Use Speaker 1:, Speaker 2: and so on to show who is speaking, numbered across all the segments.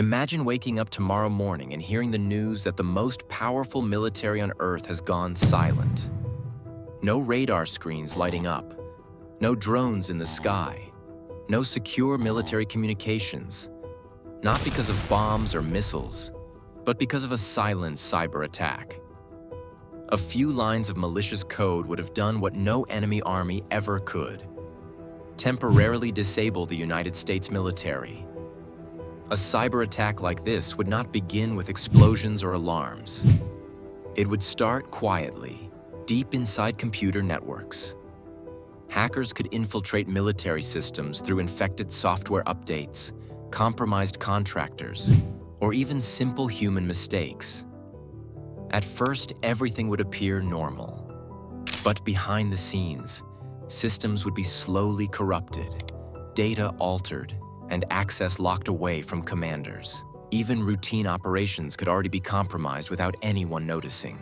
Speaker 1: Imagine waking up tomorrow morning and hearing the news that the most powerful military on Earth has gone silent. No radar screens lighting up, no drones in the sky, no secure military communications, not because of bombs or missiles, but because of a silent cyber attack. A few lines of malicious code would have done what no enemy army ever could: temporarily disable the United States military. A cyber attack like this would not begin with explosions or alarms. It would start quietly, deep inside computer networks. Hackers could infiltrate military systems through infected software updates, compromised contractors, or even simple human mistakes. At first, everything would appear normal. But behind the scenes, systems would be slowly corrupted, data altered, and access locked away from commanders. Even routine operations could already be compromised without anyone noticing.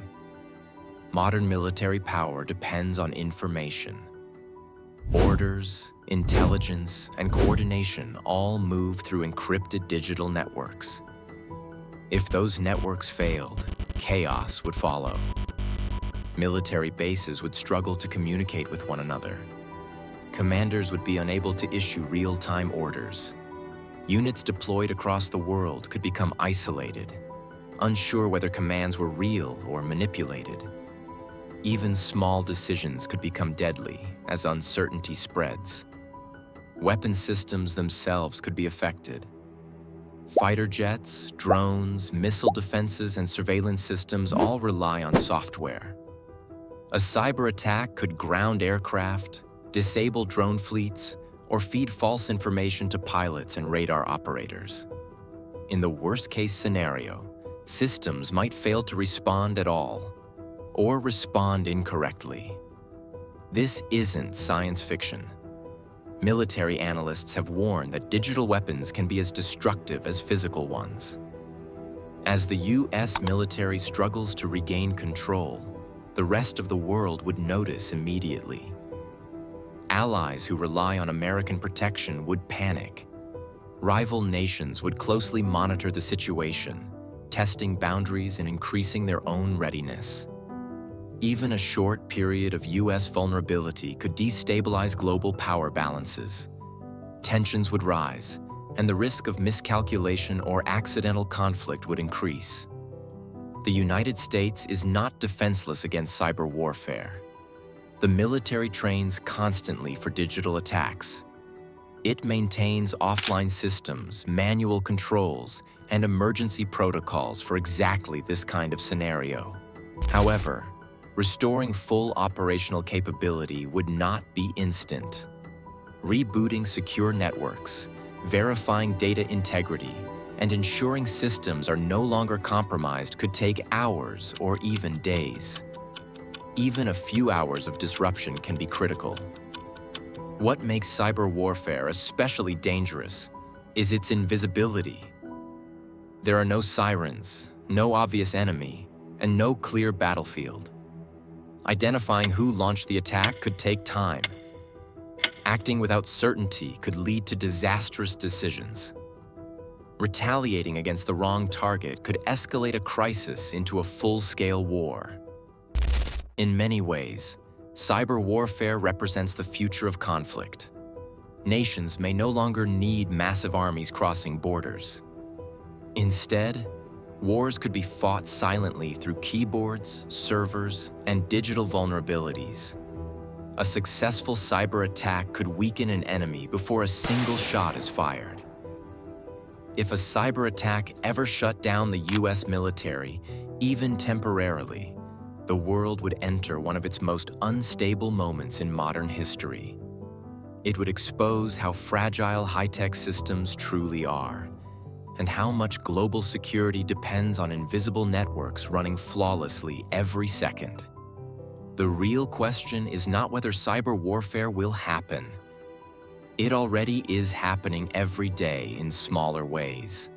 Speaker 1: Modern military power depends on information. Orders, intelligence, and coordination all move through encrypted digital networks. If those networks failed, chaos would follow. Military bases would struggle to communicate with one another. Commanders would be unable to issue real-time orders. Units deployed across the world could become isolated, unsure whether commands were real or manipulated. Even small decisions could become deadly as uncertainty spreads. Weapon systems themselves could be affected. Fighter jets, drones, missile defenses, and surveillance systems all rely on software. A cyber attack could ground aircraft, disable drone fleets, or feed false information to pilots and radar operators. In the worst-case scenario, systems might fail to respond at all, or respond incorrectly. This isn't science fiction. Military analysts have warned that digital weapons can be as destructive as physical ones. As the US military struggles to regain control, the rest of the world would notice immediately. Allies who rely on American protection would panic. Rival nations would closely monitor the situation, testing boundaries and increasing their own readiness. Even a short period of US vulnerability could destabilize global power balances. Tensions would rise, and the risk of miscalculation or accidental conflict would increase. The United States is not defenseless against cyber warfare. The military trains constantly for digital attacks. It maintains offline systems, manual controls, and emergency protocols for exactly this kind of scenario. However, restoring full operational capability would not be instant. Rebooting secure networks, verifying data integrity, and ensuring systems are no longer compromised could take hours or even days. Even a few hours of disruption can be critical. What makes cyber warfare especially dangerous is its invisibility. There are no sirens, no obvious enemy, and no clear battlefield. Identifying who launched the attack could take time. Acting without certainty could lead to disastrous decisions. Retaliating against the wrong target could escalate a crisis into a full-scale war. In many ways, cyber warfare represents the future of conflict. Nations may no longer need massive armies crossing borders. Instead, wars could be fought silently through keyboards, servers, and digital vulnerabilities. A successful cyber attack could weaken an enemy before a single shot is fired. If a cyber attack ever shut down the US military, even temporarily, the world would enter one of its most unstable moments in modern history. It would expose how fragile high-tech systems truly are, and how much global security depends on invisible networks running flawlessly every second. The real question is not whether cyber warfare will happen. It already is happening every day in smaller ways.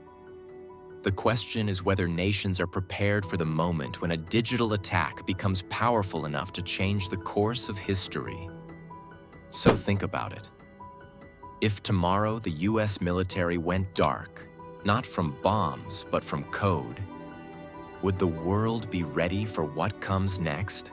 Speaker 1: The question is whether nations are prepared for the moment when a digital attack becomes powerful enough to change the course of history. So think about it. If tomorrow the US military went dark, not from bombs, but from code. Would the world be ready for what comes next?